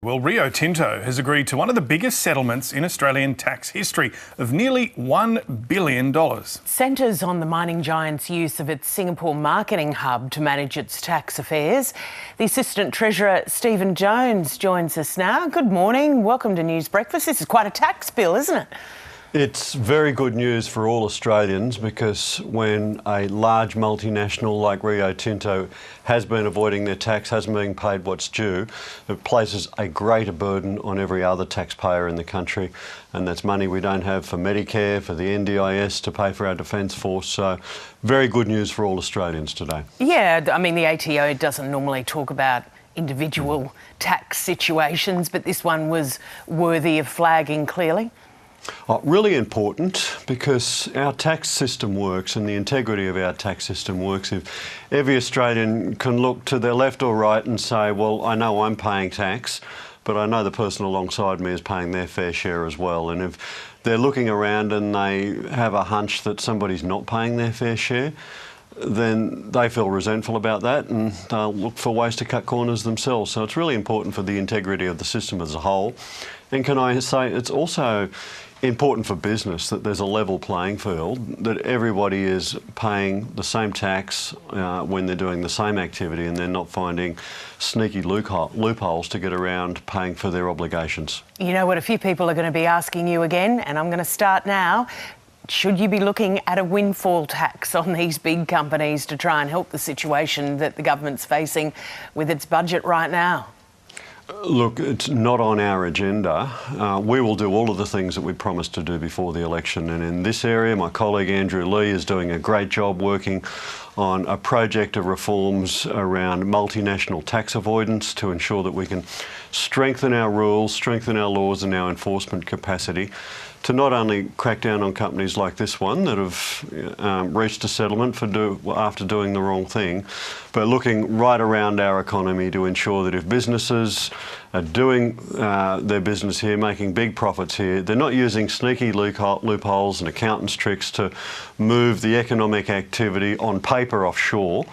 Well, Rio Tinto has agreed to one of the biggest settlements in Australian tax history of nearly $1 billion. Centres on the mining giant's use of its Singapore marketing hub to manage its tax affairs. The Assistant Treasurer, Stephen Jones, joins us now. Good morning. Welcome to News Breakfast. This is quite a tax bill, isn't it? It's very good news for all Australians because when a large multinational like Rio Tinto has been avoiding their tax, hasn't been paid what's due, it places a greater burden on every other taxpayer in the country, and that's money we don't have for Medicare, for the NDIS, to pay for our Defence Force. So very good news for all Australians today. Yeah, I mean, the ATO doesn't normally talk about individual tax situations, but this one was worthy of flagging clearly. Really important because our tax system works and the integrity of our tax system works if every Australian can look to their left or right and say, well, I know I'm paying tax, but I know the person alongside me is paying their fair share as well. And if they're looking around and they have a hunch that somebody's not paying their fair share, then they feel resentful about that and they'll look for ways to cut corners themselves. So it's really important for the integrity of the system as a whole. And can I say it's also important for business that there's a level playing field, that everybody is paying the same tax when they're doing the same activity and they're not finding sneaky loopholes to get around paying for their obligations. You know what, a few people are going to be asking you again, and I'm going to start now. Should you be looking at a windfall tax on these big companies to try and help the situation that the government's facing with its budget right now? Look, it's not on our agenda. We will do all of the things that we promised to do before the election, and in this area my colleague Andrew Lee is doing a great job working on a project of reforms around multinational tax avoidance to ensure that we can strengthen our rules, strengthen our laws and our enforcement capacity to not only crack down on companies like this one that have reached a settlement after doing the wrong thing, but looking right around our economy to ensure that if businesses are doing their business here, making big profits here, they're not using sneaky loopholes and accountants' tricks to move the economic activity on paper offshore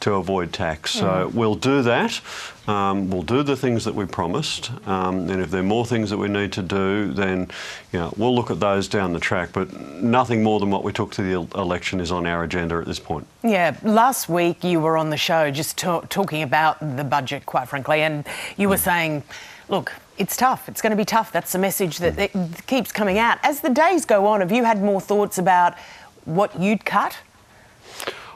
to avoid tax. So we'll do that. We'll do the things that we promised, and if there are more things that we need to do, then we'll look at those down the track. But nothing more than what we took to the election is on our agenda at this point. Yeah, last week you were on the show just talking about the budget, quite frankly, and you were saying, look, it's tough. It's going to be tough. That's the message that keeps coming out. As the days go on, have you had more thoughts about what you'd cut?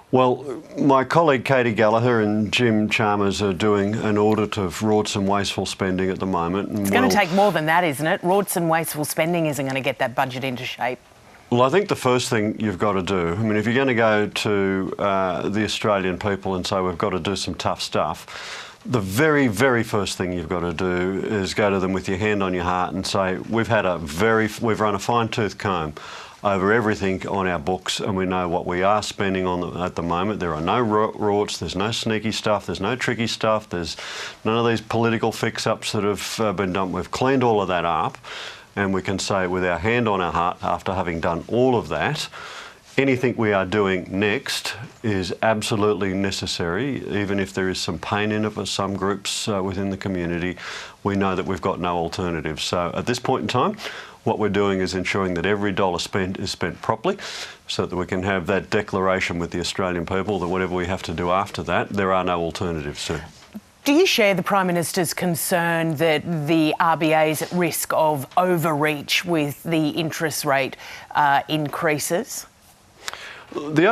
Well, my colleague Katie Gallagher and Jim Chalmers are doing an audit of rorts and wasteful spending at the moment. It's going to take more than that, isn't it? Rorts and wasteful spending isn't going to get that budget into shape. Well, I think the first thing you've got to do, I mean, if you're going to go to the Australian people and say we've got to do some tough stuff, the very, very first thing you've got to do is go to them with your hand on your heart and say, we've run a fine-tooth comb over everything on our books, and we know what we are spending on at the moment. There are no rorts, there's no sneaky stuff, there's no tricky stuff, there's none of these political fix-ups that have been done. We've cleaned all of that up, and we can say with our hand on our heart, after having done all of that, anything we are doing next is absolutely necessary. Even if there is some pain in it for some groups within the community, we know that we've got no alternative. So at this point in time, what we're doing is ensuring that every dollar spent is spent properly so that we can have that declaration with the Australian people that whatever we have to do after that, there are no alternatives to. Do you share the Prime Minister's concern that the RBA is at risk of overreach with the interest rate increases? The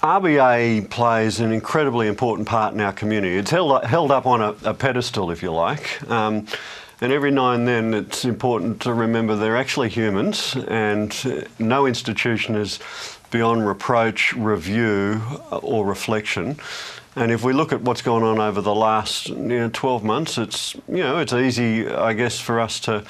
RBA plays an incredibly important part in our community. It's held up on a pedestal, if you like. And every now and then it's important to remember they're actually humans, and no institution is beyond reproach, review or reflection. And if we look at what's gone on over the last 12 months, it's easy, I guess, for us to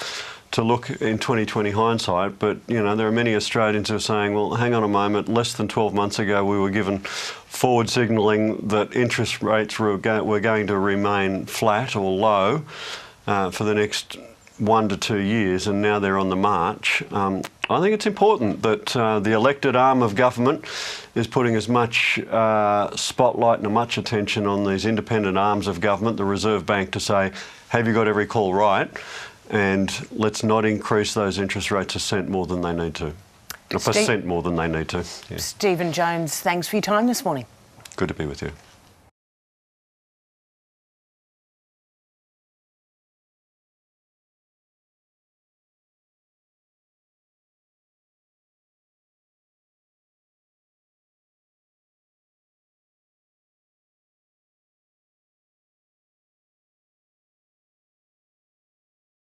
look in 2020 hindsight, but there are many Australians who are saying, well, hang on a moment, less than 12 months ago we were given forward signalling that interest rates were going to remain flat or low for the next 1 to 2 years, and now they're on the march. I think it's important that the elected arm of government is putting as much spotlight and much attention on these independent arms of government, the Reserve Bank, to say, have you got every call right? And let's not increase those interest rates a cent more than they need to. A percent more than they need to. Yeah. Stephen Jones, thanks for your time this morning. Good to be with you.